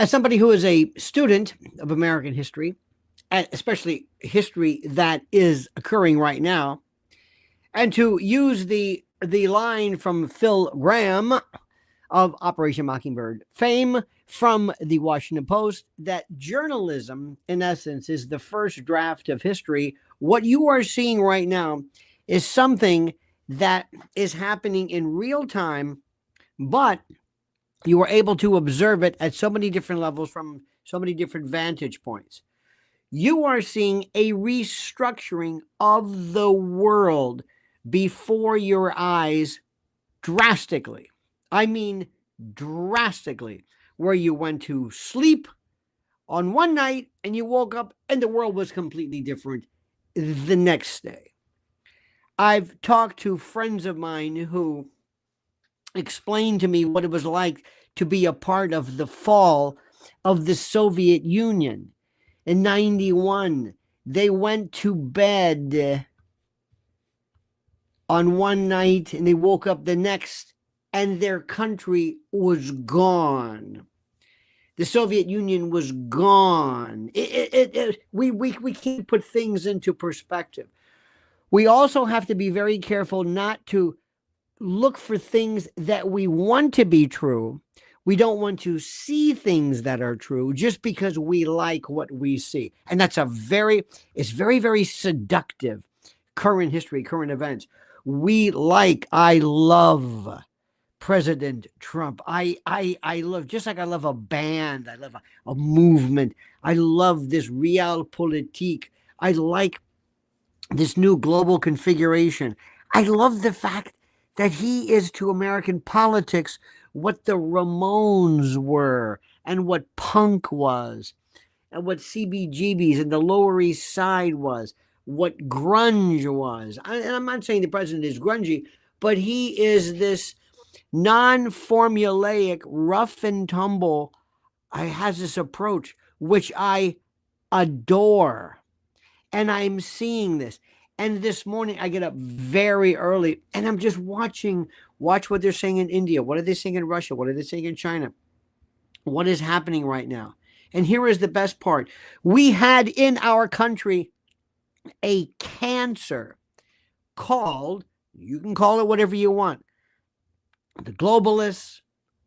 As somebody who is a student of American history, especially history that is occurring right now, and to use the line from Phil Graham of Operation Mockingbird fame from the Washington Post, that journalism, in essence, is the first draft of history. What you are seeing right now is something that is happening in real time, but you are able to observe it at so many different levels from so many different vantage points. You are seeing a restructuring of the world before your eyes drastically. I mean, drastically, where you went to sleep on one night and you woke up and the world was completely different the next day. I've talked to friends of mine who explained to me what it was like to be a part of the fall of the Soviet Union. In 91, they went to bed on one night and they woke up the next and their country was gone. The Soviet Union was gone. We can't put things into perspective. We also have to be very careful not to look for things that we want to be true. We don't want to see things that are true just because we like what we see. And that's it's very, very seductive. Current history, current events. I love President Trump. I love, just like I love a band, I love a movement. I love this realpolitik. I like this new global configuration. I love the fact that he is to American politics what the Ramones were and what punk was and what CBGBs and the Lower East Side was, what grunge was. And I'm not saying the president is grungy, but he is this non-formulaic, rough and tumble, has this approach, which I adore. And I'm seeing this. And this morning I get up very early and I'm just watch what they're saying in India. What are they saying in Russia? What are they saying in China? What is happening right now? And here is the best part. We had in our country a cancer called, you can call it whatever you want, the globalists,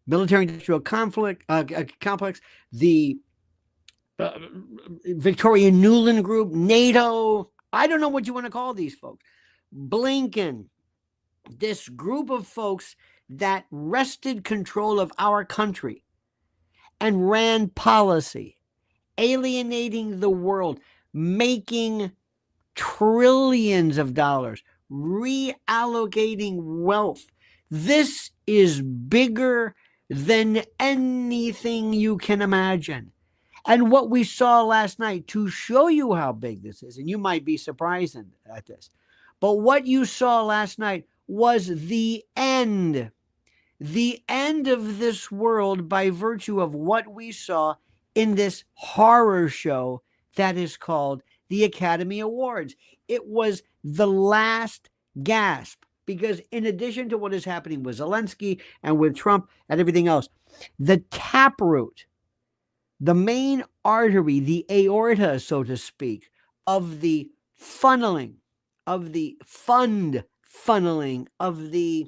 military-industrial complex, the Victoria Nuland Group, NATO. I don't know what you want to call these folks. Blinken, this group of folks that wrested control of our country and ran policy, alienating the world, making trillions of dollars, reallocating wealth. This is bigger than anything you can imagine. And what we saw last night, to show you how big this is, and you might be surprised at this, but what you saw last night was the end of this world by virtue of what we saw in this horror show that is called the Academy Awards. It was the last gasp, because in addition to what is happening with Zelensky and with Trump and everything else, the taproot, the main artery, the aorta, so to speak, of the funneling, of the funneling, of the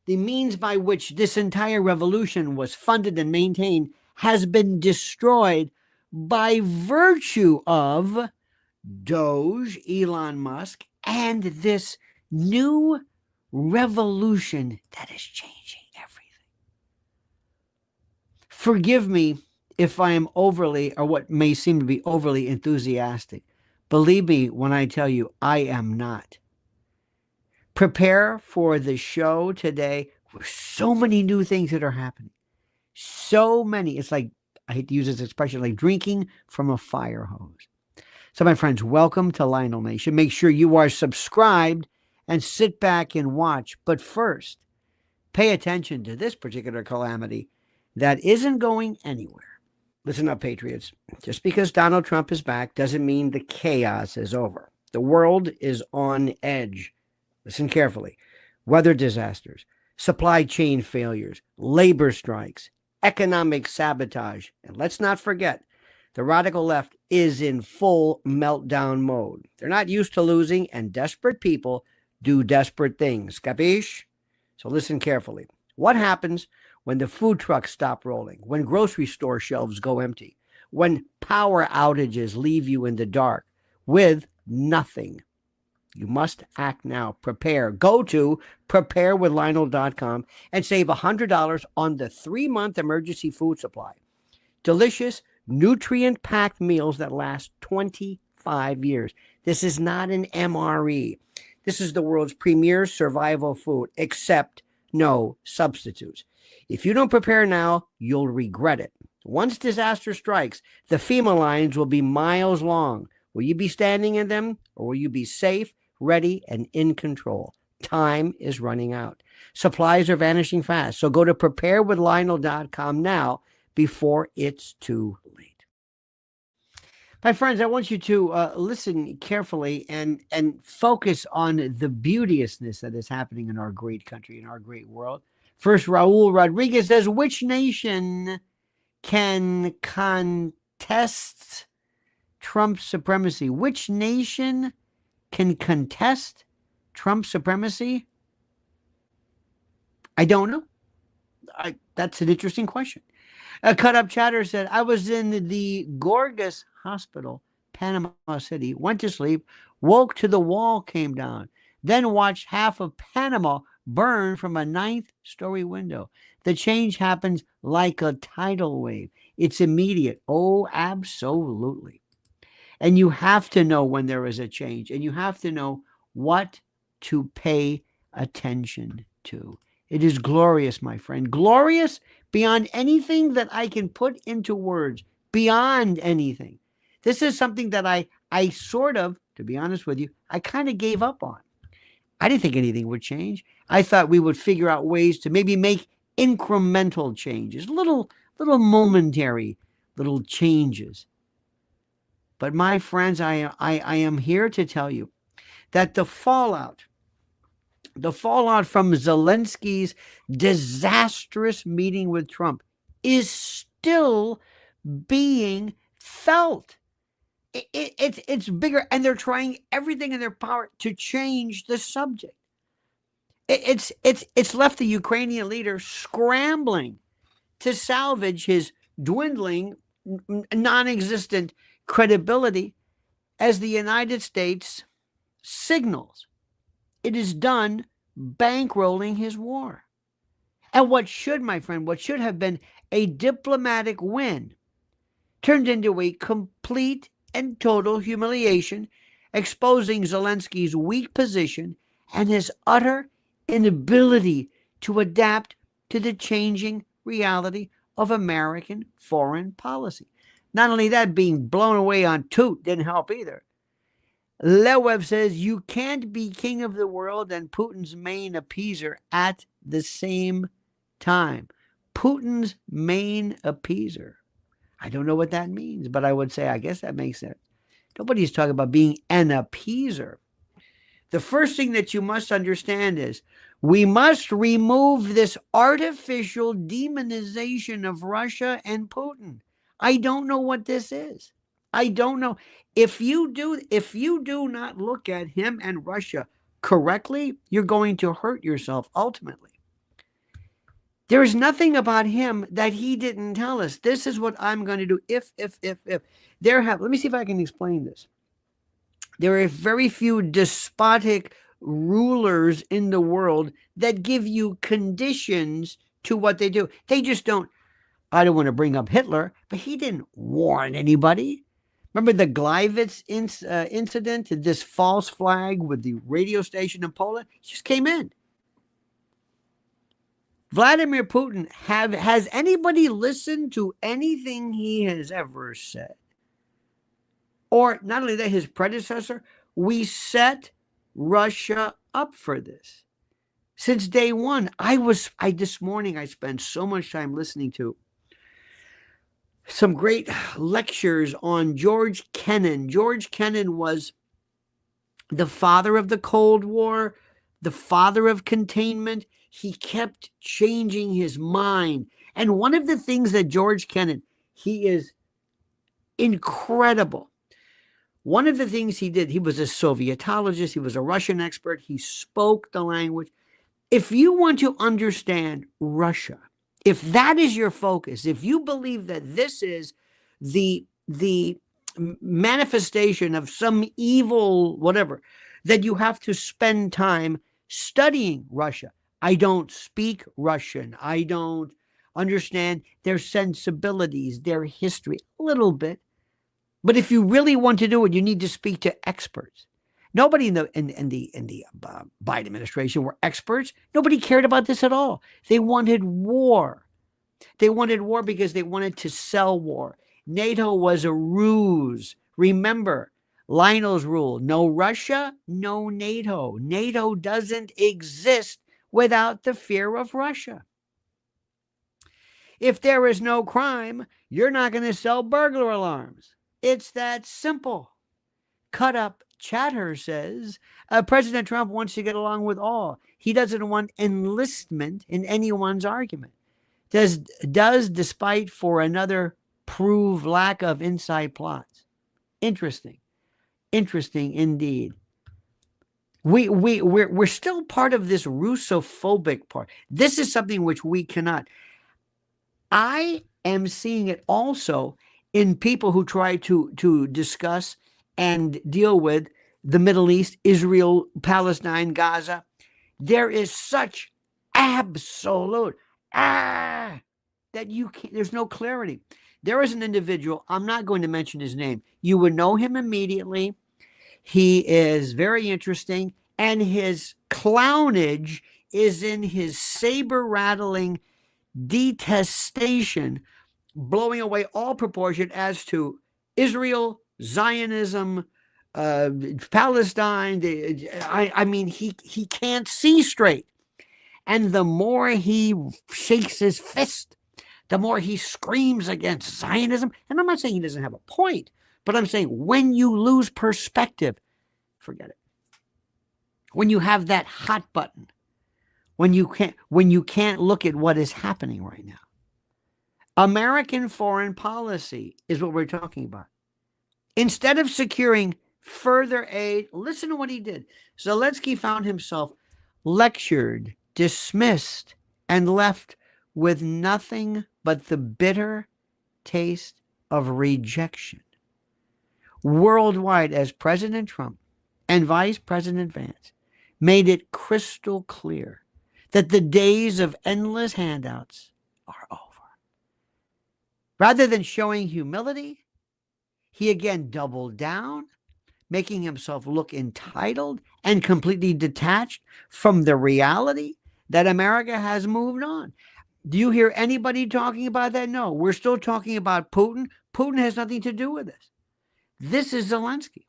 means by which this entire revolution was funded and maintained has been destroyed by virtue of Doge, Elon Musk, and this new revolution that is changing everything. Forgive me if I am overly, or what may seem to be overly enthusiastic. Believe me when I tell you, I am not. Prepare for the show today with so many new things that are happening. So many. It's like, I hate to use this expression, like drinking from a fire hose. So my friends, welcome to Lionel Nation. Make sure you are subscribed and sit back and watch. But first, pay attention to this particular calamity that isn't going anywhere. Listen up, patriots. Just because Donald Trump is back doesn't mean the chaos is over. The world is on edge. Listen carefully. Weather disasters, supply chain failures, labor strikes, economic sabotage. And let's not forget, the radical left is in full meltdown mode. They're not used to losing, and desperate people do desperate things. Capiche? So listen carefully. What happens when the food trucks stop rolling, when grocery store shelves go empty, when power outages leave you in the dark with nothing? You must act now. Prepare. Go to preparewithlionel.com and save $100 on the 3-month emergency food supply. Delicious, nutrient-packed meals that last 25 years. This is not an MRE. This is the world's premier survival food, except no substitutes. If you don't prepare now, you'll regret it. Once disaster strikes, the FEMA lines will be miles long. Will you be standing in them, or will you be safe, ready, and in control? Time is running out. Supplies are vanishing fast. So go to preparewithlionel.com now before it's too late. My friends, I want you to listen carefully and focus on the beauteousness that is happening in our great country, in our great world. First, Raul Rodriguez says, which nation can contest Trump's supremacy? Which nation can contest Trump's supremacy? I don't know. That's an interesting question. A cut-up chatter said, I was in the Gorgas Hospital, Panama City, went to sleep, woke till the wall came down, then watched half of Panama burn from a 9th-story window. The change happens like a tidal wave. It's immediate. Oh, absolutely. And you have to know when there is a change, and you have to know what to pay attention to. It is glorious, my friend. Glorious beyond anything that I can put into words. Beyond anything. This is something that I sort of, to be honest with you, I kind of gave up on. I didn't think anything would change. I thought we would figure out ways to maybe make incremental changes, little momentary little changes. But my friends, I am here to tell you that the fallout from Zelensky's disastrous meeting with Trump is still being felt. It's bigger, and they're trying everything in their power to change the subject. It's left the Ukrainian leader scrambling to salvage his dwindling, non-existent credibility as the United States signals it is done bankrolling his war. And what should have been a diplomatic win turned into a complete and total humiliation, exposing Zelensky's weak position and his utter inability to adapt to the changing reality of American foreign policy. Not only that, being blown away on toot didn't help either. Lewev says you can't be king of the world and Putin's main appeaser at the same time. Putin's main appeaser. I don't know what that means, but I would say, I guess that makes sense. Nobody's talking about being an appeaser. The first thing that you must understand is we must remove this artificial demonization of Russia and Putin. I don't know what this is. I don't know. If you do not look at him and Russia correctly, you're going to hurt yourself ultimately. There is nothing about him that he didn't tell us. This is what I'm going to do. If. Let me see if I can explain this. There are very few despotic rulers in the world that give you conditions to what they do. They just don't. I don't want to bring up Hitler, but he didn't warn anybody. Remember the Gleiwitz incident, this false flag with the radio station in Poland? It just came in. Vladimir Putin, has anybody listened to anything he has ever said? Or not only that, his predecessor, we set Russia up for this. Since day one, this morning I spent so much time listening to some great lectures on George Kennan. George Kennan was the father of the Cold War, the father of containment. He kept changing his mind And one of the things that George Kennan, he is incredible. One of the things he did, he was a Sovietologist, he was a Russian expert, he spoke the language. If you want to understand Russia, if that is your focus, if you believe that this is the manifestation of some evil whatever, that you have to spend time studying Russia. I don't speak Russian. I don't understand their sensibilities, their history, a little bit. But if you really want to do it, you need to speak to experts. Nobody in the Biden administration were experts. Nobody cared about this at all. They wanted war. They wanted war because they wanted to sell war. NATO was a ruse. Remember, Lionel's rule: no Russia, no NATO. NATO doesn't exist without the fear of Russia. If there is no crime, you're not going to sell burglar alarms. It's that simple. Cut up chatter says President Trump wants to get along with all. He doesn't want enlistment in anyone's argument. Does despite for another prove lack of inside plots. Interesting indeed. We're still part of this Russophobic part. This is something which we cannot. I am seeing it also in people who try to discuss and deal with the Middle East, Israel, Palestine, Gaza. There is such absolute that you can't, there's no clarity. There is an individual, I'm not going to mention his name. You would know him immediately. He is very interesting, and his clownage is in his saber-rattling detestation, blowing away all proportion as to Israel, Zionism, Palestine. I mean, he can't see straight. And the more he shakes his fist, the more he screams against Zionism. And I'm not saying he doesn't have a point, but I'm saying when you lose perspective, forget it. When you have that hot button, when you can't look at what is happening right now. American foreign policy is what we're talking about. Instead of securing further aid, listen to what he did. Zelensky found himself lectured, dismissed, and left with nothing but the bitter taste of rejection. Worldwide, as President Trump and Vice President Vance made it crystal clear that the days of endless handouts are over. Rather than showing humility, he again doubled down, making himself look entitled and completely detached from the reality that America has moved on. Do you hear anybody talking about that? No, we're still talking about Putin. Putin has nothing to do with this. This is Zelensky.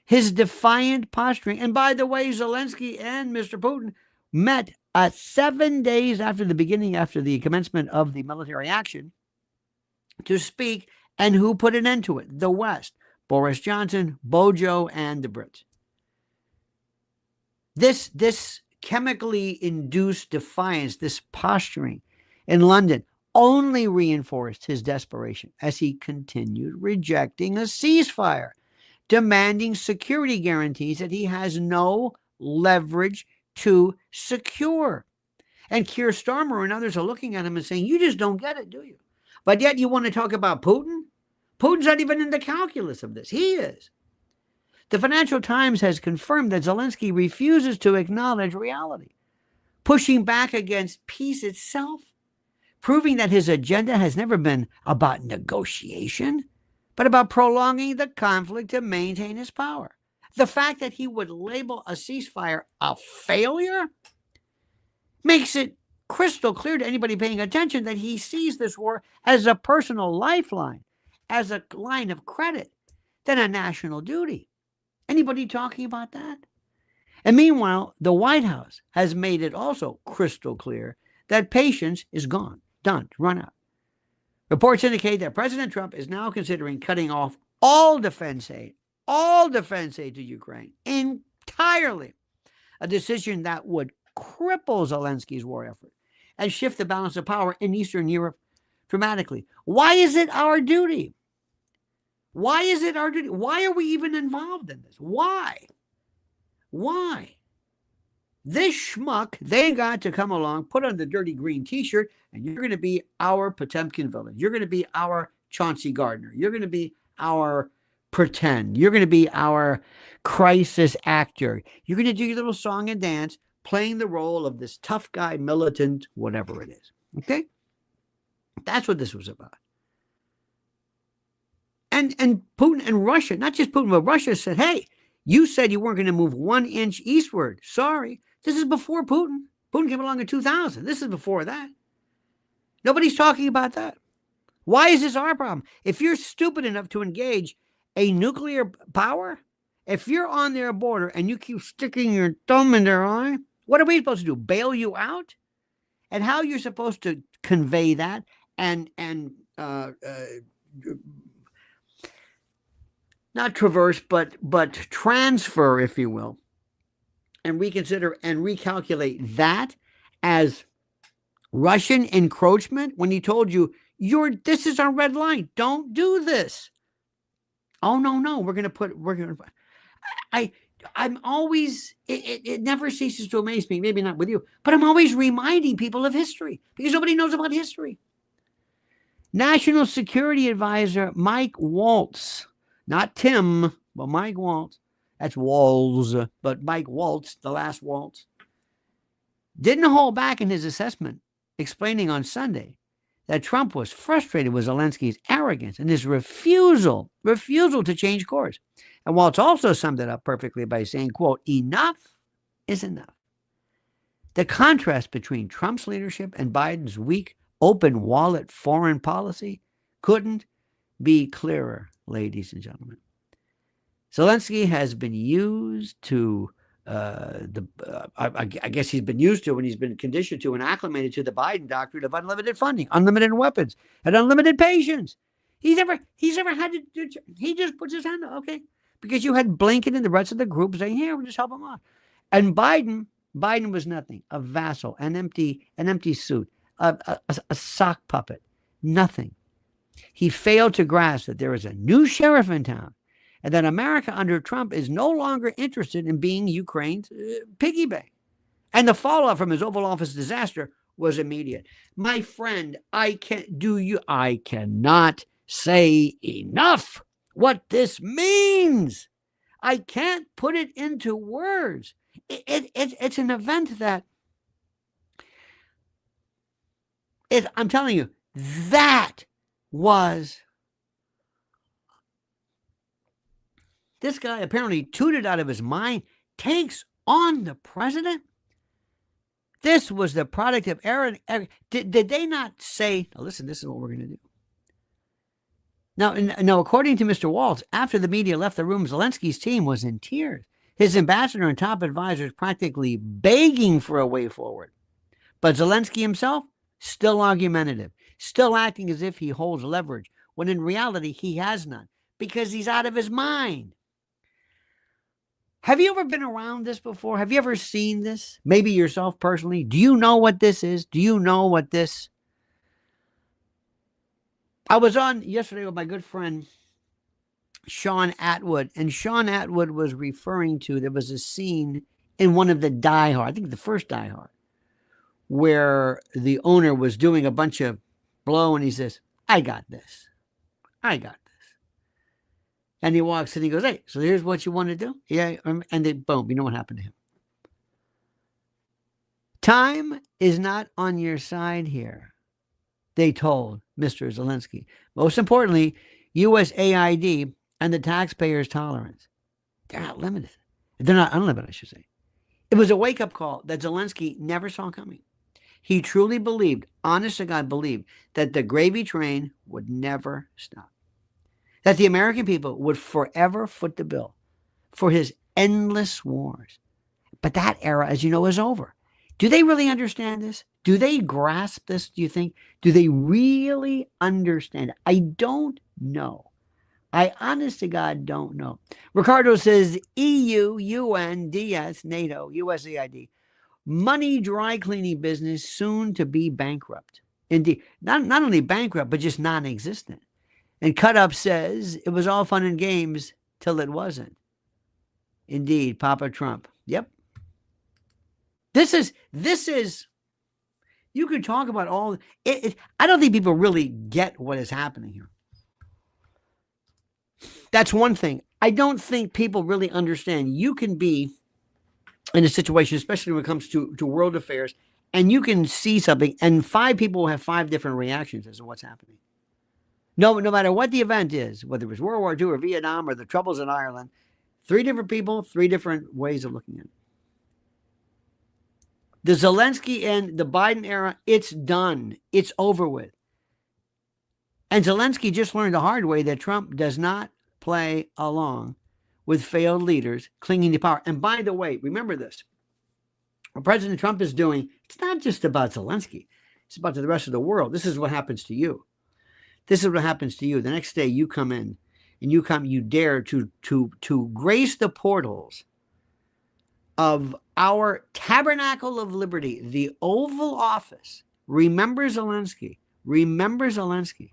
His defiant posturing. And by the way, Zelensky and Mr. Putin met 7 days after the commencement of the military action to speak. And who put an end to it? The West. Boris Johnson, Bojo, and the Brits. This chemically induced defiance, this posturing in London, only reinforced his desperation as he continued rejecting a ceasefire, demanding security guarantees that he has no leverage to secure. And Keir Starmer and others are looking at him and saying, you just don't get it, do you? But yet you want to talk about Putin? Putin's not even in the calculus of this. He is. The Financial Times has confirmed that Zelensky refuses to acknowledge reality, pushing back against peace itself, proving that his agenda has never been about negotiation, but about prolonging the conflict to maintain his power. The fact that he would label a ceasefire a failure makes it crystal clear to anybody paying attention that he sees this war as a personal lifeline, as a line of credit, than a national duty. Anybody talking about that? And meanwhile, the White House has made it also crystal clear that patience is gone, done, run out. Reports indicate that President Trump is now considering cutting off all defense aid to Ukraine entirely, a decision that would cripple Zelensky's war effort and shift the balance of power in Eastern Europe dramatically. Why is it our duty? Why is it our duty? Why are we even involved in this? Why? Why? This schmuck, they got to come along, put on the dirty green t-shirt, and you're going to be our Potemkin village. You're going to be our Chauncey Gardner. You're going to be our pretend. You're going to be our crisis actor. You're going to do your little song and dance, playing the role of this tough guy, militant, whatever it is. Okay? That's what this was about. And Putin and Russia, not just Putin, but Russia said, hey, you said you weren't going to move 1 inch eastward. Sorry. This is before Putin. Putin came along in 2000. This is before that. Nobody's talking about that. Why is this our problem? If you're stupid enough to engage a nuclear power, if you're on their border and you keep sticking your thumb in their eye, what are we supposed to do? Bail you out? And how you're supposed to convey that and not traverse, but transfer, if you will, and reconsider and recalculate that as Russian encroachment when he told you, this is our red line. Don't do this. Oh, no, I'm always, it never ceases to amaze me, maybe not with you, but I'm always reminding people of history because nobody knows about history. National Security Advisor Mike Waltz, not Tim, but Mike Waltz, that's Walls, but Mike Waltz, the last Waltz, didn't hold back in his assessment, explaining on Sunday that Trump was frustrated with Zelensky's arrogance and his refusal to change course. And Waltz also summed it up perfectly by saying, quote, enough is enough. The contrast between Trump's leadership and Biden's weak, open wallet foreign policy couldn't be clearer, ladies and gentlemen. Zelensky has been used to I guess he's been used to and he's been conditioned to and acclimated to the Biden doctrine of unlimited funding, unlimited weapons, and unlimited patience. He's never had to do. He just puts his hand up, okay, because you had Blinken and the rest of the group saying, "Here, we'll just help him out." And Biden was nothing, a vassal, an empty suit, a sock puppet, nothing. He failed to grasp that there is a new sheriff in town. And that America under Trump is no longer interested in being Ukraine's piggy bank. And the fallout from his Oval Office disaster was immediate. My friend, I cannot say enough what this means. I can't put it into words. It's an event that, I'm telling you, that was... This guy apparently tooted out of his mind, takes on the president. This was the product of Aaron. Did they not say, now listen, this is what we're going to do? Now, according to Mr. Waltz, after the media left the room, Zelensky's team was in tears. His ambassador and top advisors practically begging for a way forward. But Zelensky himself, still argumentative, still acting as if he holds leverage, when in reality he has none, because he's out of his mind. Have you ever been around this before? Have you ever seen this? Maybe yourself personally. Do you know what this is? Do you know what this? I was on yesterday with my good friend, Sean Atwood, and Sean Atwood was referring to, there was a scene in one of the Die Hard, I think the first Die Hard, where the owner was doing a bunch of blow and he says, I got this. And he walks in and he goes, hey, so here's what you want to do? Yeah. And they, boom, you know what happened to him. Time is not on your side here, they told Mr. Zelensky. Most importantly, USAID and the taxpayers' tolerance. They're not limited. They're not unlimited, I should say. It was a wake-up call that Zelensky never saw coming. He truly believed, honest to God believed, that the gravy train would never stop. That the American people would forever foot the bill for his endless wars. But that era, as you know, is over. Do they really understand this? Do they grasp this, do you think? Do they really understand? I don't know. I honest to God don't know. Ricardo says EU, UN, DS, NATO, USAID money dry cleaning business soon to be bankrupt. Indeed, not only bankrupt, but just non-existent. And Cut Up says it was all fun and games till it wasn't. Indeed, Papa Trump. Yep. This is, you could talk about all, I don't think people really get what is happening here. That's one thing. I don't think people really understand. You can be in a situation, especially when it comes to world affairs, and you can see something, and 5 people will have 5 different reactions as to what's happening. No matter what the event is, whether it was World War II or Vietnam or the troubles in Ireland, 3 different people, 3 different ways of looking at it. The Zelensky and the Biden era, it's done. It's over with. And Zelensky just learned the hard way that Trump does not play along with failed leaders clinging to power. And by the way, remember this. What President Trump is doing, it's not just about Zelensky. It's about the rest of the world. This is what happens to you. This is what happens to you. The next day you come in and you dare to grace the portals of our tabernacle of liberty, the Oval Office. Remember Zelensky. Remember Zelensky.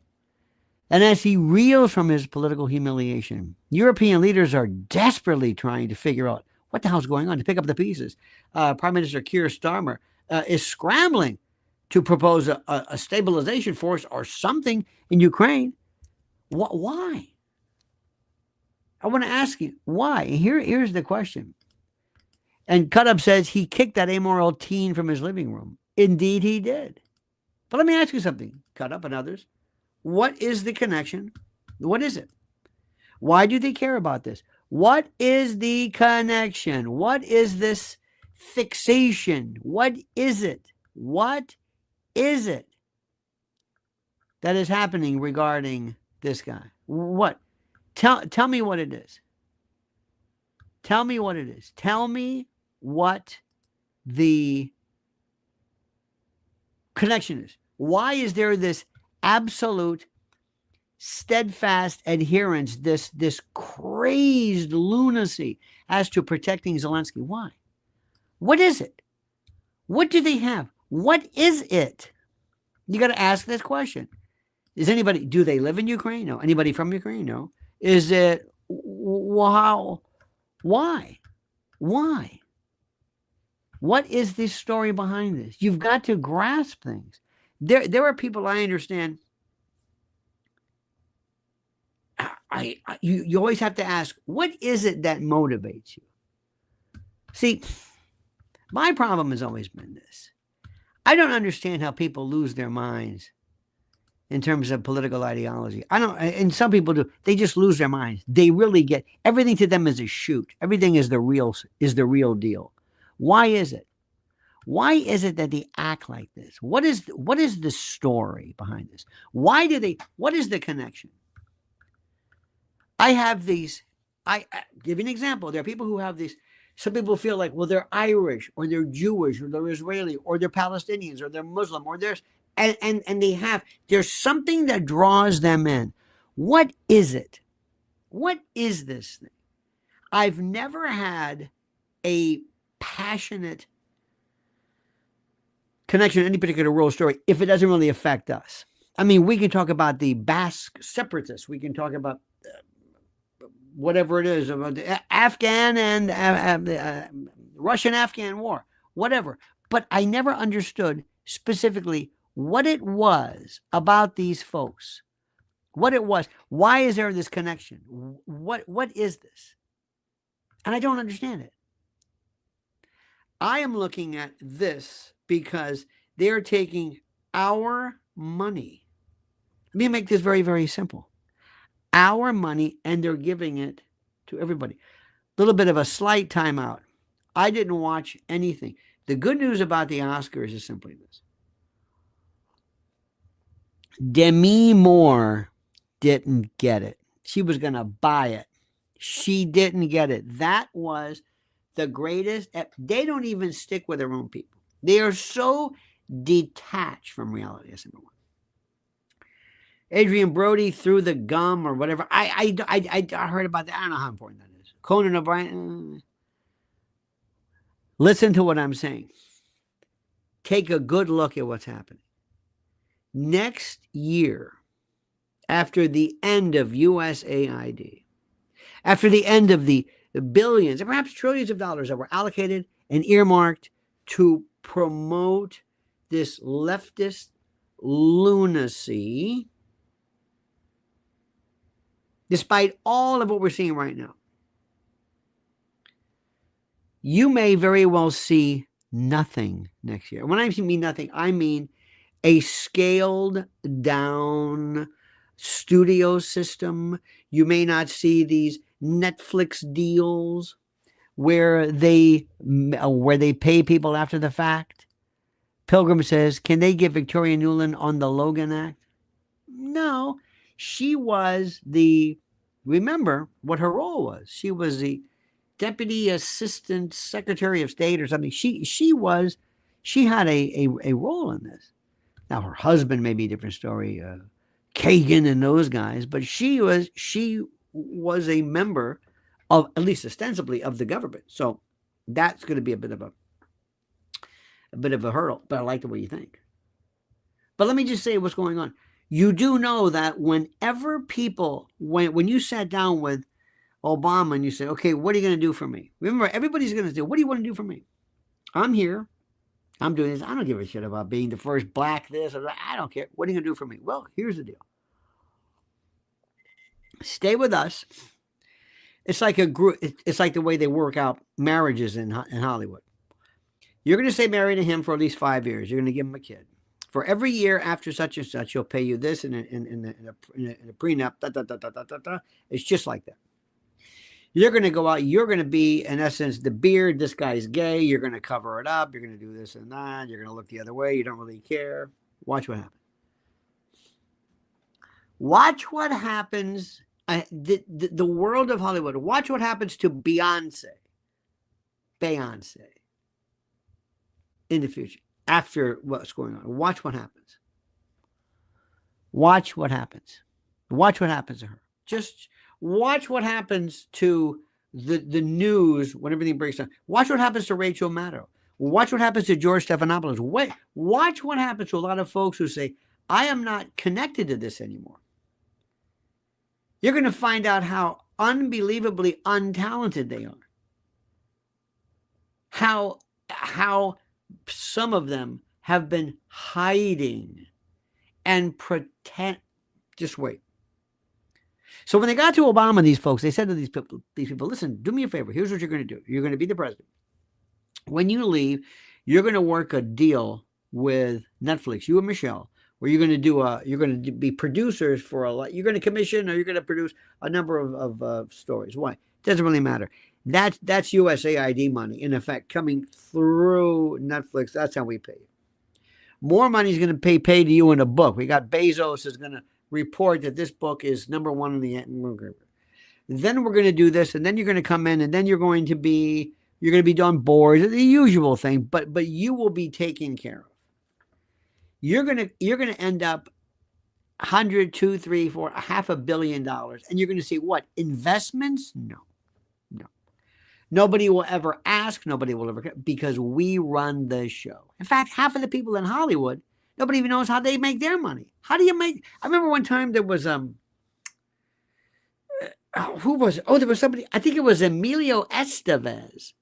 And as he reels from his political humiliation, European leaders are desperately trying to figure out what the hell's going on, to pick up the pieces. Prime Minister Keir Starmer is scrambling to propose a stabilization force or something in Ukraine. Why? I want to ask you, why? Here's the question. And Cut Up says he kicked that amoral teen from his living room. Indeed, he did. But let me ask you something, Cut Up and others. What is the connection? What is it? Why do they care about this? What is the connection? What is this fixation? What is it? What is it that is happening regarding this guy? What? Tell me what it is. Tell me what it is. Tell me what the connection is. Why is there this absolute steadfast adherence, this crazed lunacy as to protecting Zelensky? Why? What is it? What do they have? What is it? You got to ask this question. Do they live in Ukraine? No. Anybody from Ukraine? No. Is it, wow, why? Why? What is the story behind this? You've got to grasp things. There are people, I understand. You always have to ask, what is it that motivates you? See, my problem has always been this. I don't understand how people lose their minds in terms of political ideology. I don't, and some people do. They just lose their minds. They really get, everything to them is a shoot. Everything is the real deal. Why is it? Why is it that they act like this? What is the story behind this? What is the connection? I have these, I give you an example. There are people who have these, some people feel like, well, they're Irish or they're Jewish or they're Israeli or they're Palestinians or they're Muslim or there's, and there's something that draws them in. What is it? What is this thing? I've never had a passionate connection to any particular world story if it doesn't really affect us. I mean, we can talk about the Basque separatists. We can talk about whatever it is, about the Afghan and Russian-Afghan war, whatever. But I never understood specifically what it was about these folks, what it was. Why is there this connection? What is this? And I don't understand it. I am looking at this because they're taking our money. Let me make this very, very simple. Our money, and they're giving it to everybody. A little bit of a slight timeout. I didn't watch anything. The good news about the Oscars is simply this. Demi Moore didn't get it. She was going to buy it. She didn't get it. That was the greatest. They don't even stick with their own people. They are so detached from reality. That's number one. Adrian Brody threw the gum or whatever. I heard about that. I don't know how important that is. Conan O'Brien. Listen to what I'm saying. take a good look at what's happening. Next year, after the end of USAID, after the end of the billions and perhaps trillions of dollars that were allocated and earmarked to promote this leftist lunacy, despite all of what we're seeing right now, you may very well see nothing next year. When I mean nothing, I mean a scaled down studio system. You may not see these Netflix deals where they pay people after the fact. Pilgrim says, can they get Victoria Nuland on the Logan Act? No, she was remember what her role was. She was the Deputy Assistant Secretary of State or something. She had a role in this. Now her husband may be a different story, Kagan and those guys, but she was a member of, at least ostensibly, of the government. So that's going to be a bit of a hurdle. But I like the way you think. But let me just say what's going on. You do know that whenever people, when you sat down with Obama and you say, okay, what are you going to do for me? Remember, everybody's going to say, what do you want to do for me? I'm here. I'm doing this. I don't give a shit about being the first black this or that. I don't care. What are you going to do for me? Well, here's the deal. Stay with us. It's like a group. It's like the way they work out marriages in Hollywood. You're going to stay married to him for at least 5 years. You're going to give him a kid. For every year after such and such, he'll pay you this in a prenup. It's just like that. You're going to go out. You're going to be, in essence, the beard. This guy's gay. You're going to cover it up. You're going to do this and that. You're going to look the other way. You don't really care. Watch what happens. Watch what happens. The world of Hollywood. Watch what happens to Beyonce in the future. After what's going on. Watch what happens. Watch what happens. Watch what happens to her. Just watch what happens to the news when everything breaks down. Watch what happens to Rachel Maddow. Watch what happens to George Stephanopoulos. Watch what happens to a lot of folks who say, I am not connected to this anymore. You're going to find out how unbelievably untalented they are. How some of them have been hiding and pretend. Just wait. So when they got to Obama, these folks, they said to these people, listen, do me a favor. Here's what you're going to do. You're going to be the president. When you leave, you're going to work a deal with Netflix, you and Michelle, where you're going to be producers for you're going to commission or you're going to produce a number of stories. Why? It doesn't really matter. That's USAID money, in effect, coming through Netflix. That's how we pay you. More money is going to be paid to you in a book. We got Bezos is going to report that this book is #1 in the. Then we're going to do this, and then you're going to come in, and then you're going to be on boards, the usual thing. But you will be taken care of. You're going to end up 100, 2, 3, 4, $500 million, and you're going to see what investments? No. Nobody will ever ask. Nobody will ever, because we run the show. In fact, half of the people in Hollywood, nobody even knows how they make their money. How do you make? I remember one time there was who was it? Oh, there was somebody. I think it was Emilio Estevez,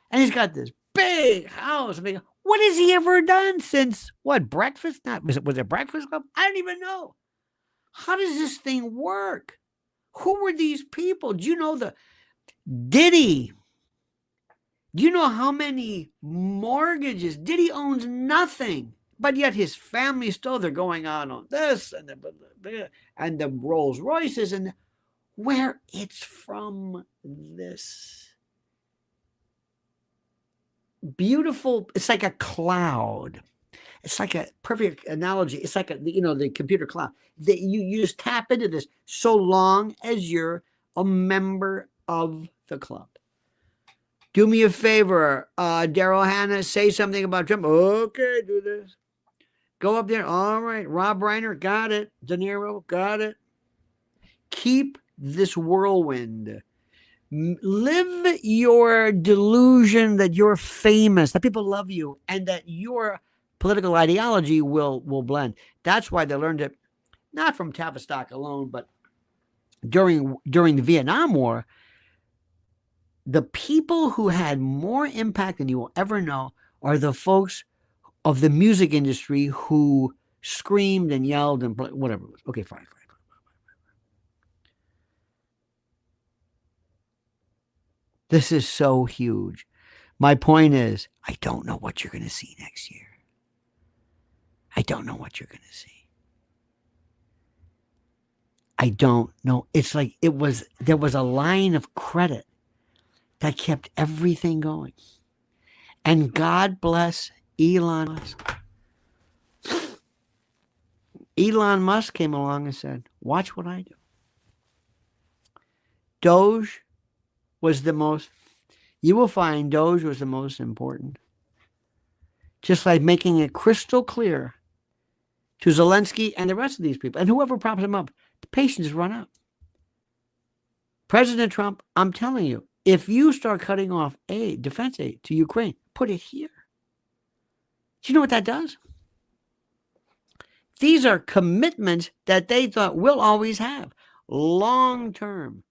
and he's got this big house. I mean, what has he ever done since what? Breakfast? Not was it Breakfast Club? I don't even know. How does this thing work? Who were these people? Do you know the Diddy? Do you know how many mortgages? Diddy owns nothing, but yet his family still, they're going out on this and the Rolls Royces, and where it's from this beautiful, it's like a cloud. It's like a perfect analogy. It's like the computer cloud. You just tap into this so long as you're a member of the club. Do me a favor, Daryl Hannah, say something about Trump. Okay, do this. Go up there. All right. Rob Reiner, got it. De Niro, got it. Keep this whirlwind. Live your delusion that you're famous, that people love you, and that you're political ideology will blend. That's why they learned it, not from Tavistock alone, but during the Vietnam War. The people who had more impact than you will ever know are the folks of the music industry who screamed and yelled and whatever it was. Okay, fine. This is so huge. My point is, I don't know what you're going to see next year. I don't know what you're going to see. I don't know. It's like there was a line of credit that kept everything going. And God bless Elon Musk. Elon Musk came along and said, watch what I do. Doge was the most, you will find Doge was the most important. Just like making it crystal clear to Zelensky and the rest of these people, and whoever props him up, the patience is run out. President Trump, I'm telling you, if you start cutting off aid, defense aid to Ukraine, put it here. Do you know what that does? These are commitments that they thought we'll always have. Long term.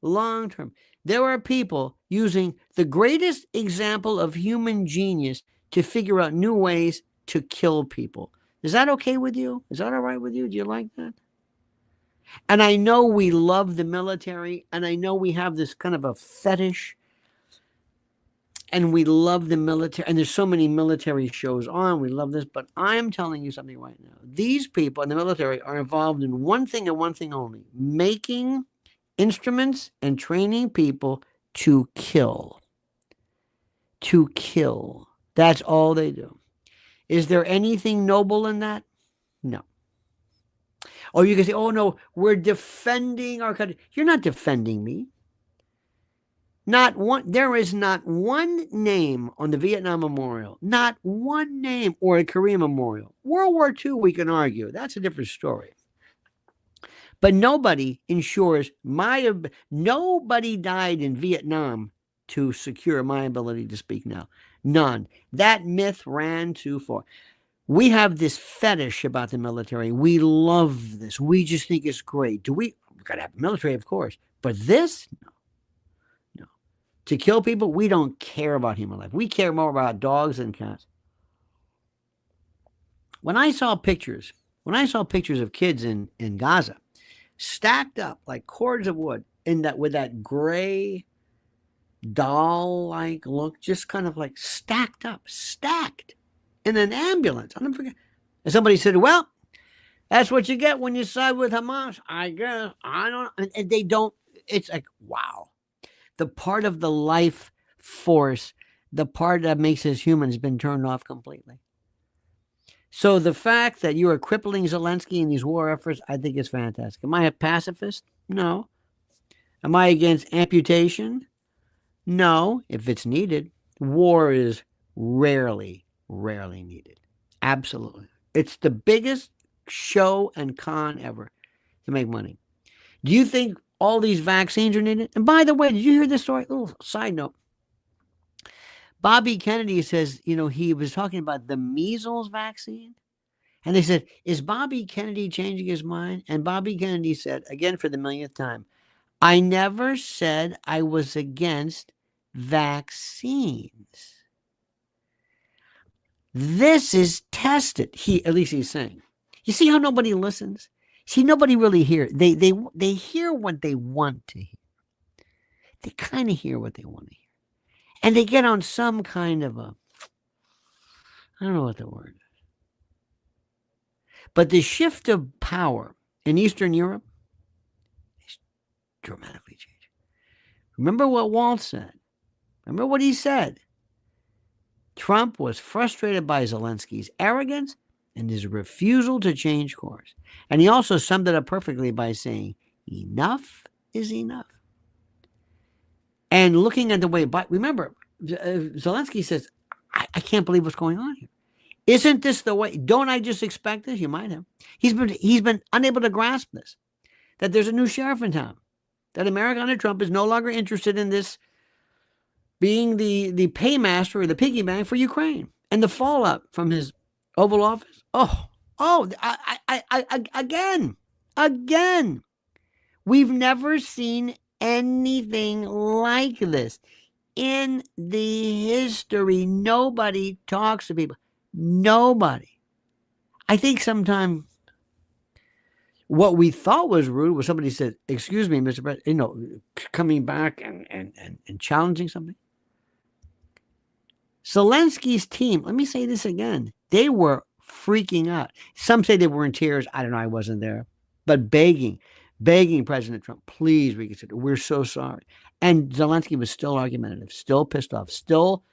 Long term. There are people using the greatest example of human genius to figure out new ways to kill people. Is that okay with you? Is that all right with you? Do you like that? And I know we love the military, and I know we have this kind of a fetish, and we love the military, and there's so many military shows on. We love this, but I'm telling you something right now. These people in the military are involved in one thing and one thing only: making instruments and training people to kill. To kill. That's all they do. Is there anything noble in that? No. Or you can say, oh no, we're defending our country. You're not defending me. Not one. There is not one name on the Vietnam Memorial. Not one name, or a Korean Memorial. World War II, we can argue. That's a different story. But nobody ensures nobody died in Vietnam to secure my ability to speak now. None. That myth ran too far. We have this fetish about the military. We love this. We just think it's great. We've got to have military, of course. But this? No. To kill people, we don't care about human life. We care more about dogs and cats. When I saw pictures of kids in Gaza, stacked up like cords of wood, with that gray doll-like look, just kind of like stacked in an ambulance. I'll never forget. And somebody said, well, that's what you get when you side with Hamas. I guess. I don't. And they don't. It's like, wow. The part of the life force, the part that makes us human, has been turned off completely. So the fact that you are crippling Zelensky in these war efforts, I think is fantastic. Am I a pacifist? No. Am I against amputation? No, if it's needed. War is rarely needed. Absolutely. It's the biggest show and con ever to make money. Do you think all these vaccines are needed? And by the way, did you hear this story? A little side note. Bobby Kennedy says, he was talking about the measles vaccine. And they said, is Bobby Kennedy changing his mind? And Bobby Kennedy said, again for the millionth time, I never said I was against vaccines. This is tested. At least he's saying. You see how nobody listens? See, nobody really hears. They hear what they want to hear. They kind of hear what they want to hear. And they get on some kind of I don't know what the word is. But the shift of power in Eastern Europe is dramatically changing. Remember what Walt said. Remember what he said. Trump was frustrated by Zelensky's arrogance and his refusal to change course. And he also summed it up perfectly by saying, enough is enough. And looking at the way, remember, Zelensky says, I can't believe what's going on here. Isn't this the way? Don't I just expect this? You might have. He's been unable to grasp this, that there's a new sheriff in town, that America under Trump is no longer interested in this being the paymaster or the piggy bank for Ukraine and the fallout from his Oval Office. Again. We've never seen anything like this in the history. Nobody talks to people. Nobody. I think sometimes what we thought was rude was somebody said, "Excuse me, Mr. President," coming back and challenging something. Zelensky's team, let me say this again, they were freaking out. Some say they were in tears. I don't know, I wasn't there. But begging President Trump, please reconsider. We're so sorry. And Zelensky was still argumentative, still pissed off, still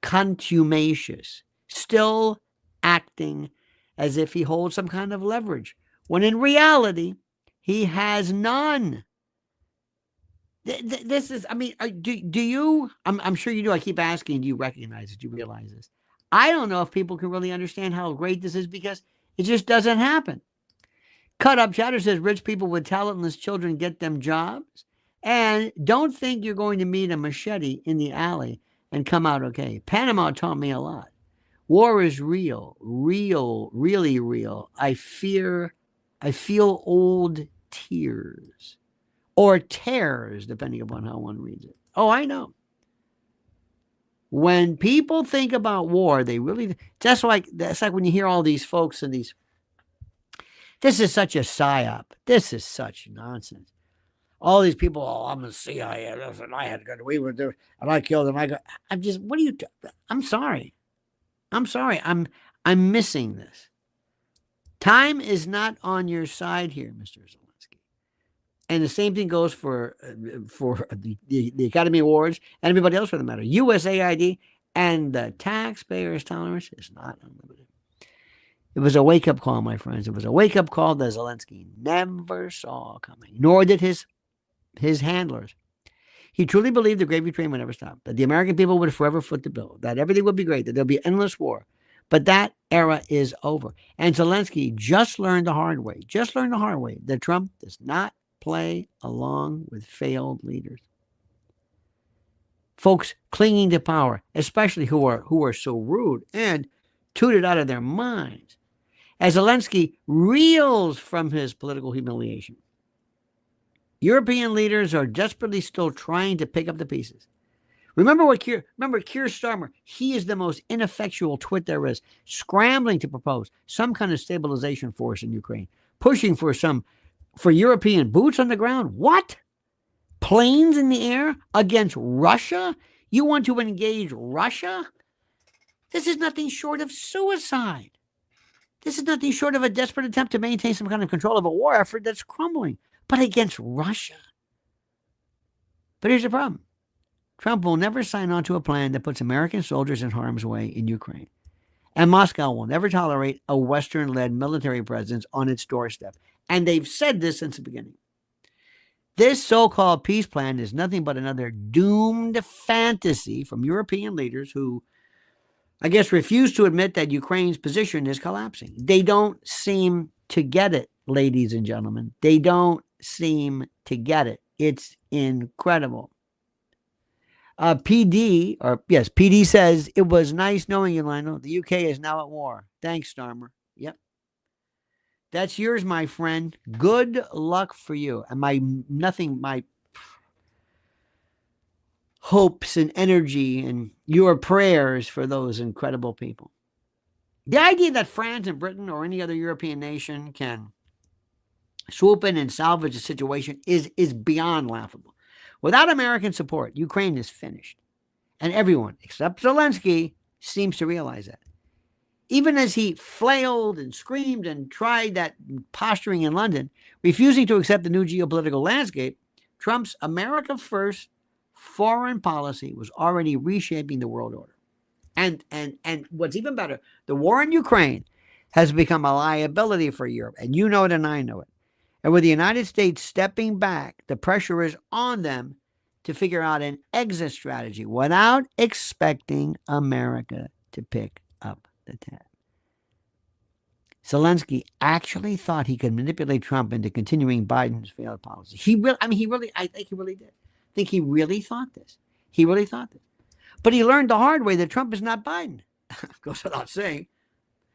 contumacious, still acting as if he holds some kind of leverage, when in reality, he has none. This is, I mean, do you, I'm sure you do. I keep asking, do you recognize it? Do you realize this? I don't know if people can really understand how great this is because it just doesn't happen. Cut Up Chatter says rich people with talentless children get them jobs. And don't think you're going to meet a machete in the alley and come out okay. Panama taught me a lot. War is real, really real. I feel old tears. Or tears, depending upon how one reads it. Oh, I know. When people think about war, they really, that's like when you hear all these folks and these, this is such a psyop. This is such nonsense. All these people, oh, I'm a CIA, and I had to go to, we were there, and I killed them. I'm just, what are you, I'm sorry. I'm missing this. Time is not on your side here, Mr. Zelensky. And the same thing goes for the Academy Awards and everybody else for the matter. USAID and the taxpayers' tolerance is not unlimited. It was a wake-up call, my friends. It was a wake-up call that Zelensky never saw coming, nor did his handlers. He truly believed the gravy train would never stop, that the American people would forever foot the bill, that everything would be great, that there'll be endless war. But that era is over. And Zelensky just learned the hard way, that Trump does not play along with failed leaders. Folks clinging to power, especially who are so rude and tooted out of their minds. As Zelensky reels from his political humiliation, European leaders are desperately still trying to pick up the pieces. Remember Keir Starmer, he is the most ineffectual twit there is, scrambling to propose some kind of stabilization force in Ukraine, pushing for European boots on the ground. What? Planes in the air against Russia? You want to engage Russia? This is nothing short of suicide. This is nothing short of a desperate attempt to maintain some kind of control of a war effort that's crumbling. But against Russia? But here's the problem. Trump will never sign on to a plan that puts American soldiers in harm's way in Ukraine. And Moscow will never tolerate a Western-led military presence on its doorstep. And they've said this since the beginning. This so-called peace plan is nothing but another doomed fantasy from European leaders who, I guess, refuse to admit that Ukraine's position is collapsing. They don't seem to get it, ladies and gentlemen. They don't seem to get it. It's incredible. PD says, it was nice knowing you, Lionel. The UK is now at war. Thanks, Starmer. Yep. That's yours, my friend. Good luck for you. And my hopes and energy and your prayers for those incredible people. The idea that France and Britain or any other European nation can swoop in and salvage a situation is beyond laughable. Without American support, Ukraine is finished. And everyone, except Zelensky, seems to realize that. Even as he flailed and screamed and tried that posturing in London, refusing to accept the new geopolitical landscape, Trump's America First foreign policy was already reshaping the world order. And what's even better, the war in Ukraine has become a liability for Europe. And you know it and I know it. And with the United States stepping back, the pressure is on them to figure out an exit strategy without expecting America to pick up the tab. Zelensky actually thought he could manipulate Trump into continuing Biden's failed policy. I think he really did. I think he really thought this. But he learned the hard way that Trump is not Biden. Goes without saying.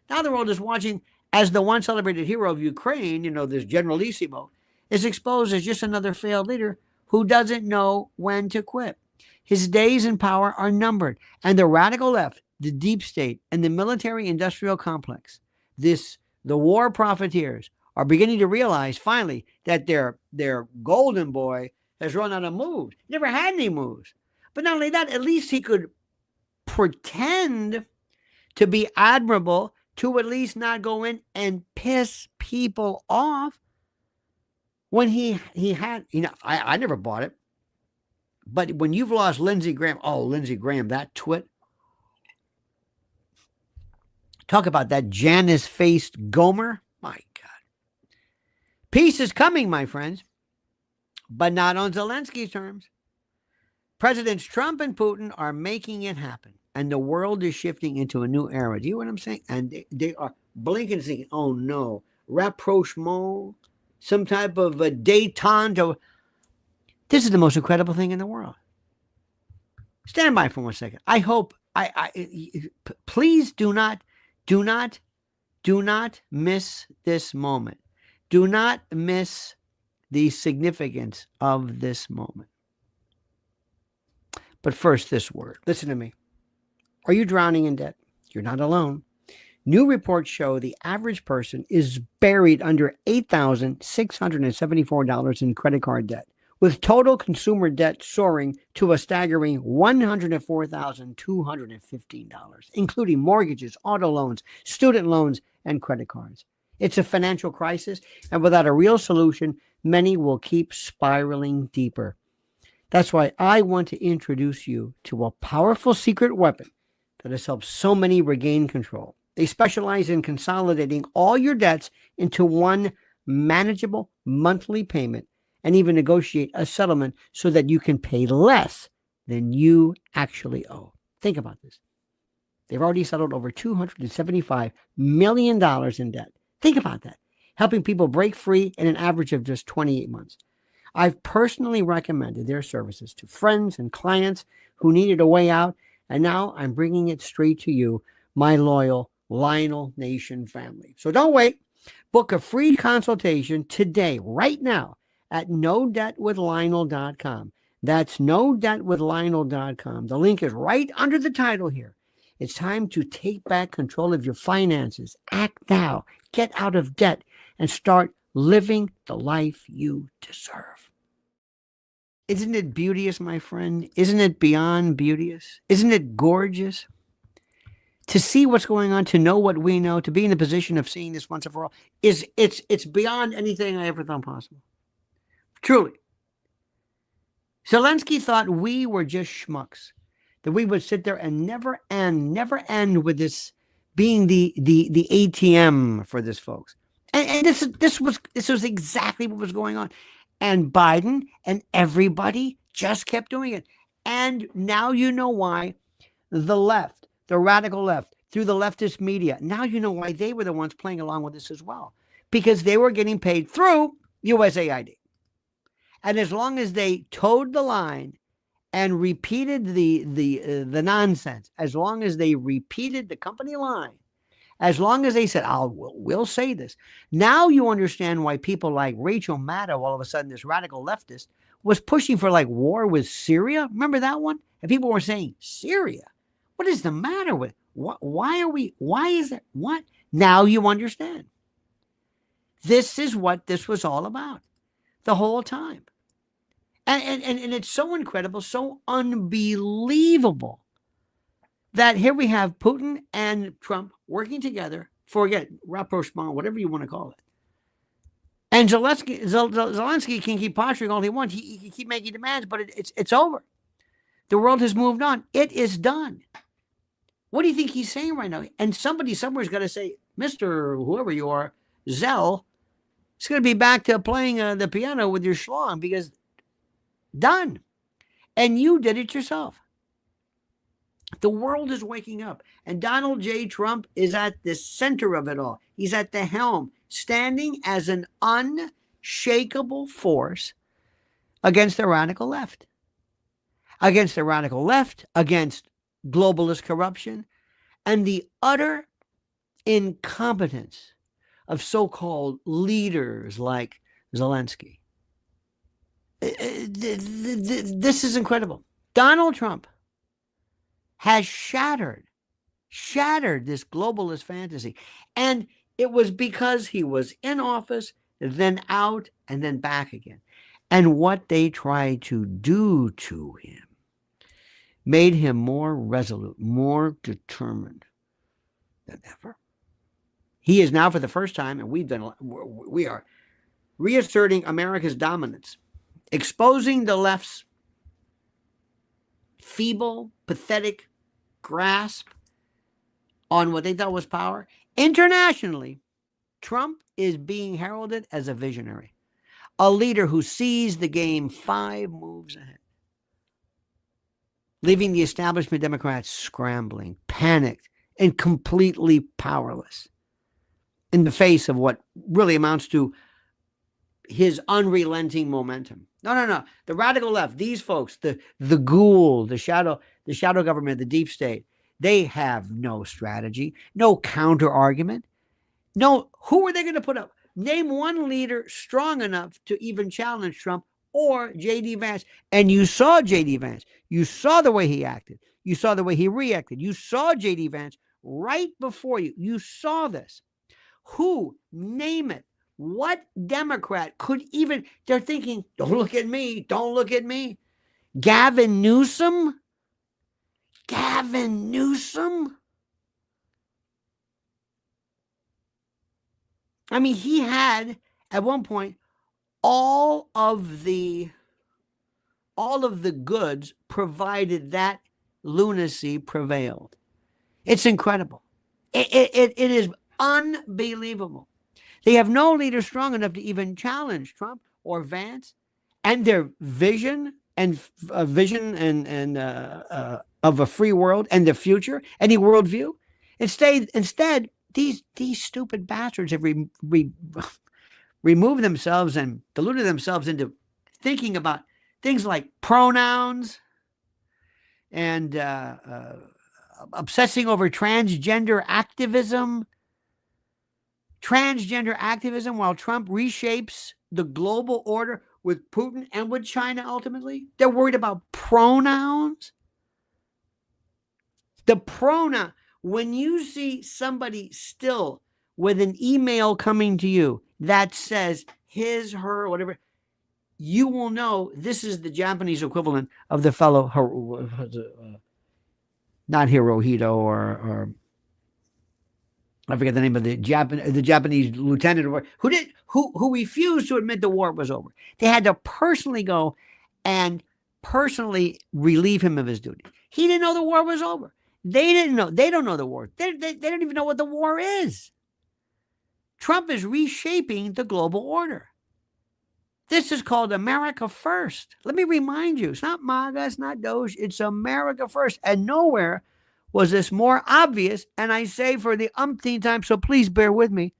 Now the world is watching as the one celebrated hero of Ukraine, this Generalissimo, is exposed as just another failed leader who doesn't know when to quit. His days in power are numbered, and the radical left, the deep state, and the military-industrial complex, the war profiteers, are beginning to realize finally that their golden boy has run out of moves. Never had any moves. But not only that, at least he could pretend to be admirable, to at least not go in and piss people off. When he had, I never bought it. But when you've lost Lindsey Graham, Lindsey Graham, that twit. Talk about that Janus-faced Gomer. My God. Peace is coming, my friends, but not on Zelensky's terms. Presidents Trump and Putin are making it happen, and the world is shifting into a new era. Do you know what I'm saying? And they are blinking, thinking, oh no, rapprochement, some type of a détente. This is the most incredible thing in the world. Stand by for 1 second. I hope, please do not miss this moment. Do not miss the significance of this moment. But first, this word. Listen to me. Are you drowning in debt? You're not alone. New reports show the average person is buried under $8,674 in credit card debt, with total consumer debt soaring to a staggering $104,215, including mortgages, auto loans, student loans, and credit cards. It's a financial crisis, and without a real solution, many will keep spiraling deeper. That's why I want to introduce you to a powerful secret weapon that has helped so many regain control. They specialize in consolidating all your debts into one manageable monthly payment, and even negotiate a settlement so that you can pay less than you actually owe. Think about this. They've already settled over $275 million in debt. Think about that. Helping people break free in an average of just 28 months. I've personally recommended their services to friends and clients who needed a way out, and now I'm bringing it straight to you, my loyal Lionel Nation family. So don't wait. Book a free consultation today, right now, at NoDebtWithLionel.com. That's NoDebtWithLionel.com. The link is right under the title here. It's time to take back control of your finances. Act now. Get out of debt and start living the life you deserve. Isn't it beauteous, my friend? Isn't it beyond beauteous? Isn't it gorgeous? To see what's going on, to know what we know, to be in the position of seeing this once and for all, it's beyond anything I ever thought possible. Truly. Zelensky thought we were just schmucks, that we would sit there and never end with this being the ATM for this, folks. And this was exactly what was going on. And Biden and everybody just kept doing it. And now you know why the left, the radical left, through the leftist media, now you know why they were the ones playing along with this as well. Because they were getting paid through USAID. And as long as they towed the line and repeated the nonsense, as long as they repeated the company line, as long as they said, we'll say this. Now you understand why people like Rachel Maddow, all of a sudden, this radical leftist, was pushing for like war with Syria. Remember that one? And people were saying, Syria? What is the matter with? Why is it? What? Now you understand. This is what this was all about the whole time. And it's so incredible, so unbelievable that here we have Putin and Trump working together for, again, rapprochement, whatever you want to call it. And Zelensky can keep posturing all he wants. He can keep making demands, but it's over. The world has moved on. It is done. What do you think he's saying right now? And somebody somewhere's got to say, Mr. whoever you are, Zell, it's going to be back to playing the piano with your schlong, because done. And you did it yourself. The world is waking up, and Donald J. Trump is at the center of it all. He's at the helm, standing as an unshakable force against the radical left. Against the radical left, against globalist corruption, and the utter incompetence of so-called leaders like Zelensky. This is incredible. Donald Trump has shattered this globalist fantasy. And it was because he was in office, then out, and then back again. And what they tried to do to him made him more resolute, more determined than ever. He is now, for the first time, and we are reasserting America's dominance, exposing the left's feeble, pathetic grasp on what they thought was power. Internationally, Trump is being heralded as a visionary, a leader who sees the game 5 moves ahead, leaving the establishment Democrats scrambling, panicked, and completely powerless in the face of what really amounts to his unrelenting momentum. No. The radical left, these folks, the ghoul, the shadow government, the deep state, they have no strategy, no counter argument. No, who are they going to put up? Name one leader strong enough to even challenge Trump or J.D. Vance. And you saw J.D. Vance. You saw the way he acted. You saw the way he reacted. You saw J.D. Vance right before you. You saw this. Who? Name it. What Democrat could even, they're thinking, don't look at me. Don't look at me. Gavin Newsom? Gavin Newsom? I mean, he had, at one point, all of the goods, provided that lunacy prevailed. It's incredible. It is unbelievable. They have no leader strong enough to even challenge Trump or Vance and their vision and of a free world and the future, any worldview. Instead, these stupid bastards have removed themselves and deluded themselves into thinking about things like pronouns and obsessing over transgender activism while Trump reshapes the global order with Putin and with China ultimately. They're worried about pronouns. The pronoun, when you see somebody still with an email coming to you that says his, her, whatever, you will know this is the Japanese equivalent of the fellow, not Hirohito or I forget the name of the Japanese lieutenant who refused to admit the war was over. They had to personally go and personally relieve him of his duty. He didn't know the war was over. They didn't know. They don't know the war. They don't even know what the war is. Trump is reshaping the global order. This is called America First. Let me remind you, it's not MAGA, it's not Doge, it's America First. And nowhere was this more obvious, and I say for the umpteenth time, so please bear with me,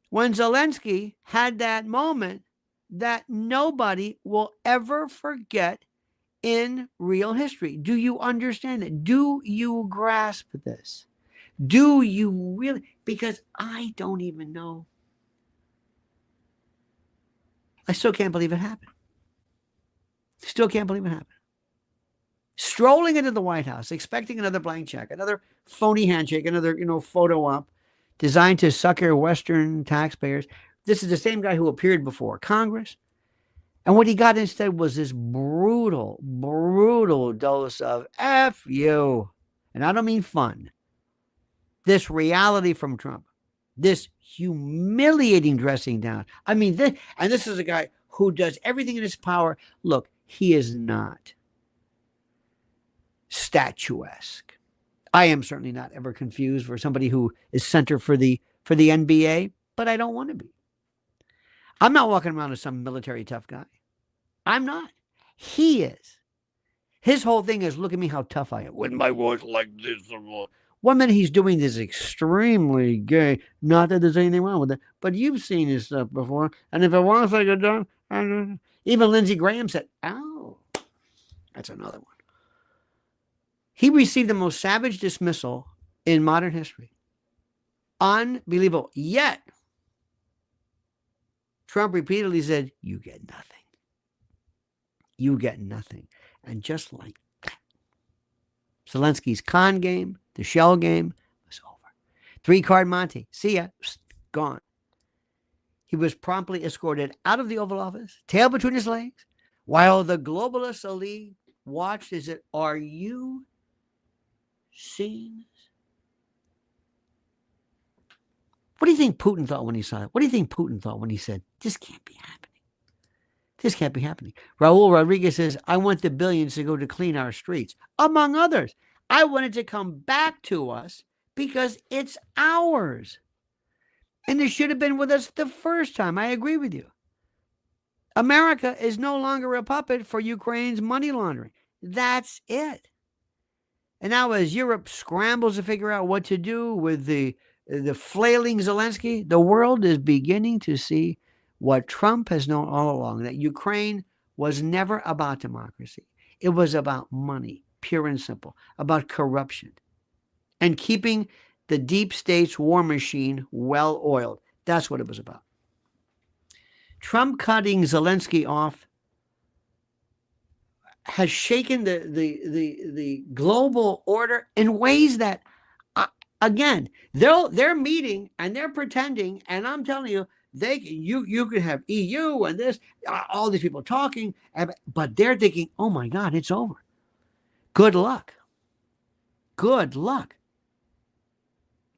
when Zelensky had that moment that nobody will ever forget in real history. Do you understand it? Do you grasp this? Do you really? Because I don't even know. I still can't believe it happened. Still can't believe it happened. Strolling into the White House, expecting another blank check, another phony handshake, another, photo op designed to sucker Western taxpayers. This is the same guy who appeared before Congress. And what he got instead was this brutal dose of F you. And I don't mean fun. This reality from Trump. This humiliating dressing down. I mean, this is a guy who does everything in his power. Look, he is not statuesque. I am certainly not ever confused for somebody who is center for the NBA, but I don't want to be. I'm not walking around as some military tough guy. I'm not. He is. His whole thing is, look at me how tough I am. When my voice like this. One minute he's doing this extremely gay. Not that there's anything wrong with it, but you've seen his stuff before. And if it wants like a done, even Lindsey Graham said, "Ow." That's another one. He received the most savage dismissal in modern history. Unbelievable. Yet, Trump repeatedly said, you get nothing. You get nothing. And just like that, Zelensky's con game, the shell game, was over. 3-card Monte. See ya. Gone. He was promptly escorted out of the Oval Office, tail between his legs, while the globalist elite watched as it, are you seeing this? What do you think Putin thought when he saw it? What do you think Putin thought when he said, this can't be happening? This can't be happening. Raul Rodriguez says, I want the billions to go to clean our streets. Among others, I want it to come back to us because it's ours. And it should have been with us the first time. I agree with you. America is no longer a puppet for Ukraine's money laundering. That's it. And now as Europe scrambles to figure out what to do with the flailing Zelensky, the world is beginning to see what Trump has known all along, that Ukraine was never about democracy. It was about money, pure and simple, about corruption, and keeping the deep state's war machine well-oiled. That's what it was about. Trump cutting Zelensky off has shaken the global order in ways that, again, they're meeting and they're pretending, and I'm telling you, you could have EU and this, all these people talking, but they're thinking, oh my God, it's over. Good luck. Good luck.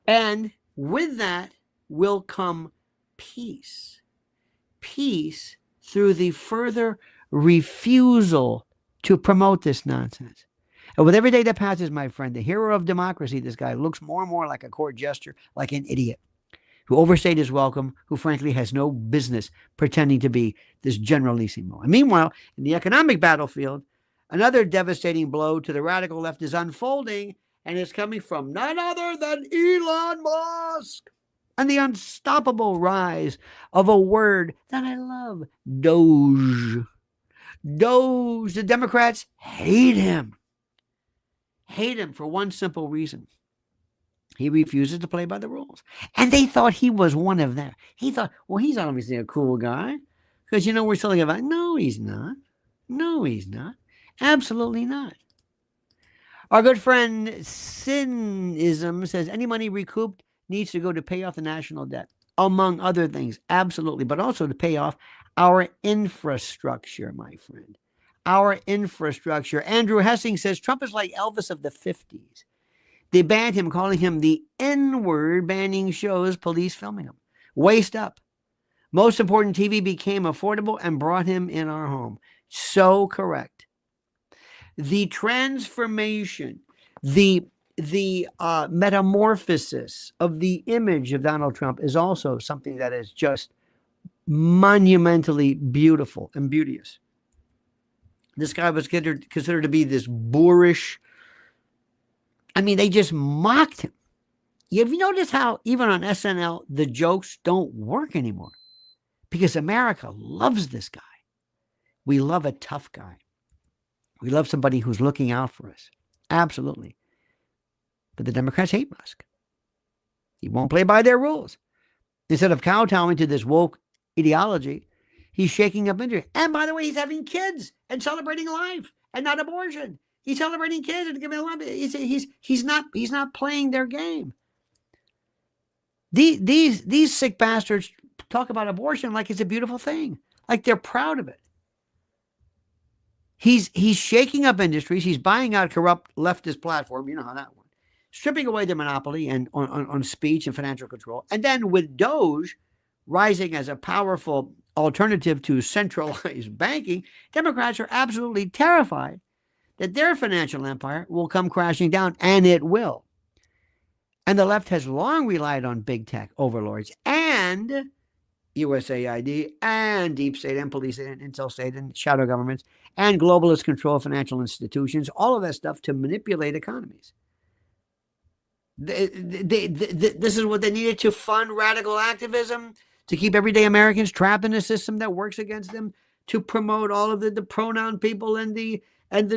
And with that will come peace. Peace through the further refusal to promote this nonsense. And with every day that passes, my friend, the hero of democracy, this guy, looks more and more like a court jester, like an idiot who overstayed his welcome, who frankly has no business pretending to be this generalissimo. And meanwhile, in the economic battlefield, another devastating blow to the radical left is unfolding, and it's coming from none other than Elon Musk and the unstoppable rise of a word that I love, Doge. Doge. The Democrats hate him. Hate him for one simple reason. He refuses to play by the rules. And they thought he was one of them. He thought, well, he's obviously a cool guy. Because, we're selling about, no, he's not. No, he's not. Absolutely not. Our good friend Cynism says, any money recouped needs to go to pay off the national debt, among other things. Absolutely. But also to pay off our infrastructure, my friend. Our infrastructure. Andrew Hessing says, Trump is like Elvis of the 50s. They banned him, calling him the N-word, banning shows, police filming him. Waist up. Most important, TV became affordable and brought him in our home. So correct. The transformation, the metamorphosis of the image of Donald Trump is also something that is just monumentally beautiful and beauteous. This guy was considered to be this boorish. They just mocked him. Have you noticed how even on SNL, the jokes don't work anymore? Because America loves this guy. We love a tough guy. We love somebody who's looking out for us. Absolutely. But the Democrats hate Musk. He won't play by their rules. Instead of kowtowing to this woke ideology, he's shaking up industry. And by the way, he's having kids and celebrating life and not abortion. He's celebrating kids and giving a lot. He's not playing their game. These sick bastards talk about abortion like it's a beautiful thing, like they're proud of it. He's shaking up industries. He's buying out corrupt leftist platform. You know how that works. Stripping away their monopoly and on speech and financial control. And then with Doge rising as a powerful alternative to centralized banking, Democrats are absolutely terrified that their financial empire will come crashing down, and it will. And the left has long relied on big tech overlords and USAID and deep state and police and intel state and shadow governments and globalist control of financial institutions, all of that stuff to manipulate economies. This is what they needed to fund radical activism, to keep everyday Americans trapped in a system that works against them, to promote all of the pronoun people and the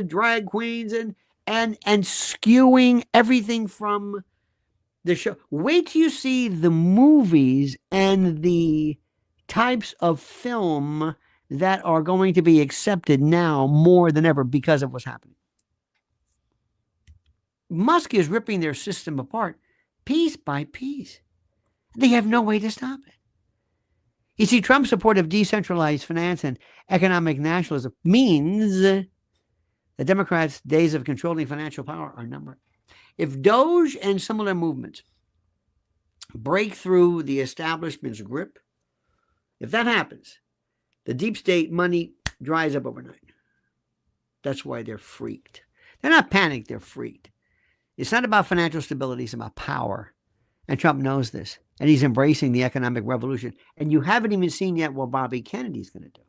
drag queens and skewing everything from The show. Wait till you see the movies and the types of film that are going to be accepted now more than ever because of what's happening. Musk is ripping their system apart piece by piece. They have no way to stop it. You see, Trump's support of decentralized finance and economic nationalism means the Democrats' days of controlling financial power are numbered. If Doge and similar movements break through the establishment's grip, if that happens, the deep state money dries up overnight. That's why they're freaked. They're not panicked, they're freaked. It's not about financial stability, it's about power. And Trump knows this. And he's embracing the economic revolution. And you haven't even seen yet what Bobby Kennedy's going to do.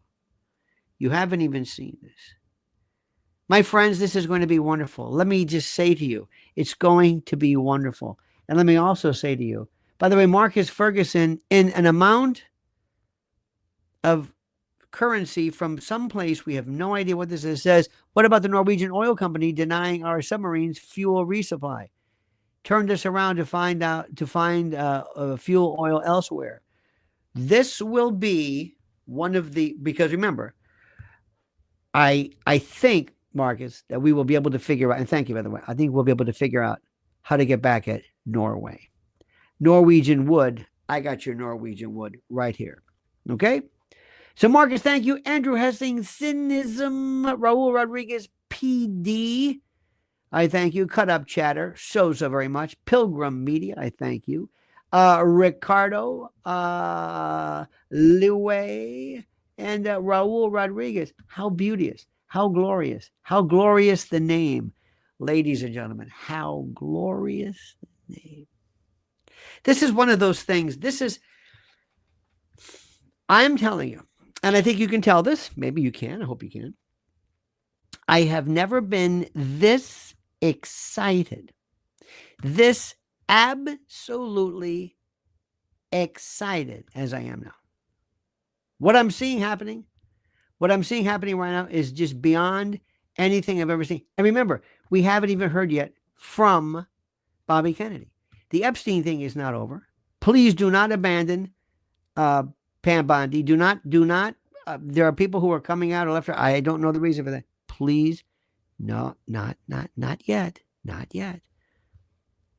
You haven't even seen this. My friends, this is going to be wonderful. Let me just say to you, it's going to be wonderful. And let me also say to you, by the way, Marcus Ferguson, in an amount of currency from someplace, we have no idea what this is, says, what about the Norwegian oil company denying our submarines fuel resupply? Turned us around to find fuel oil elsewhere. This will be one of the, because remember, I think, Marcus, that we will be able to figure out, and thank you, by the way, I think we'll be able to figure out how to get back at Norway. Norwegian wood, I got your Norwegian wood right here. Okay? So, Marcus, thank you. Andrew Hessing, Cynism, Raul Rodriguez, PD, I thank you. Cut Up Chatter, so very much. Pilgrim Media, I thank you. Ricardo, Liwei, and Raul Rodriguez. How beauteous, how glorious the name. Ladies and gentlemen, how glorious the name. This is one of those things. I'm telling you, and I think you can tell this. Maybe you can. I hope you can. I have never been this excited, this absolutely excited as I am now. What I'm seeing happening right now is just beyond anything I've ever seen. And remember, we haven't even heard yet from Bobby Kennedy. The Epstein thing is not over. Please do not abandon Pam Bondi. Do not. There are people who are coming out or left. I don't know the reason for that. Please. No, not yet. Not yet.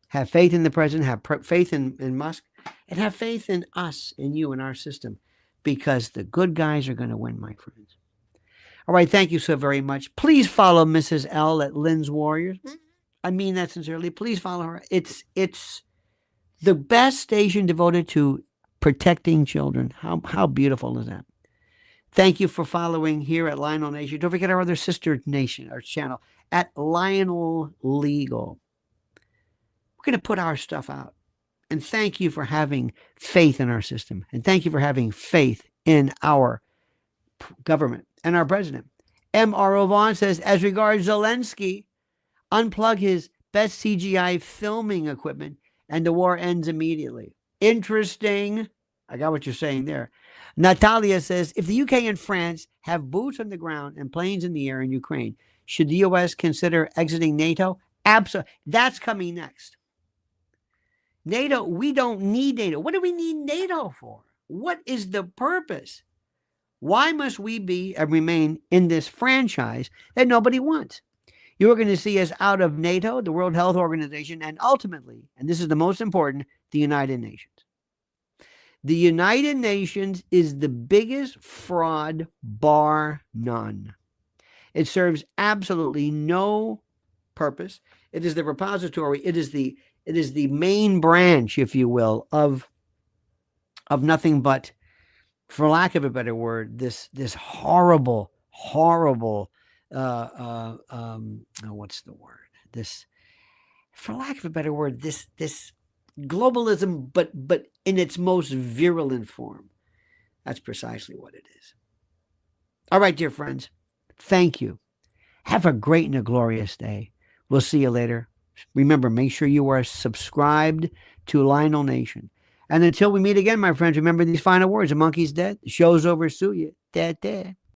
Have faith in the president, have faith in Musk, and have faith in us, in you, in our system, because the good guys are going to win, my friends. All right, thank you so very much. Please follow Mrs. L at Lynn's Warriors. I mean that sincerely. Please follow her. It's the best station devoted to protecting children. How beautiful is that? Thank you for following here at Lionel Nation. Don't forget our other sister nation, our channel, at Lionel Legal. We're going to put our stuff out. And thank you for having faith in our system. And thank you for having faith in our government and our president. M.R.O. Vaughn says, as regards Zelensky, unplug his best CGI filming equipment and the war ends immediately. Interesting. I got what you're saying there. Natalia says, if the UK and France have boots on the ground and planes in the air in Ukraine, should the U.S. consider exiting NATO? Absolutely. That's coming next. NATO, we don't need NATO. What do we need NATO for? What is the purpose? Why must we be and remain in this franchise that nobody wants? You're going to see us out of NATO, the World Health Organization, and ultimately, and this is the most important, the United Nations. The United Nations is the biggest fraud, bar none. It serves absolutely no purpose. It is the repository. It is the main branch, if you will, of nothing but, for lack of a better word, this horrible, what's the word? This, for lack of a better word, this globalism, but in its most virulent form. That's precisely what it is. All right, dear friends, thank you. Have a great and a glorious day. We'll see you later. Remember, make sure you are subscribed to Lionel Nation. And until we meet again, my friends, remember these final words. A monkey's dead. The show's over. Sue you. Dead.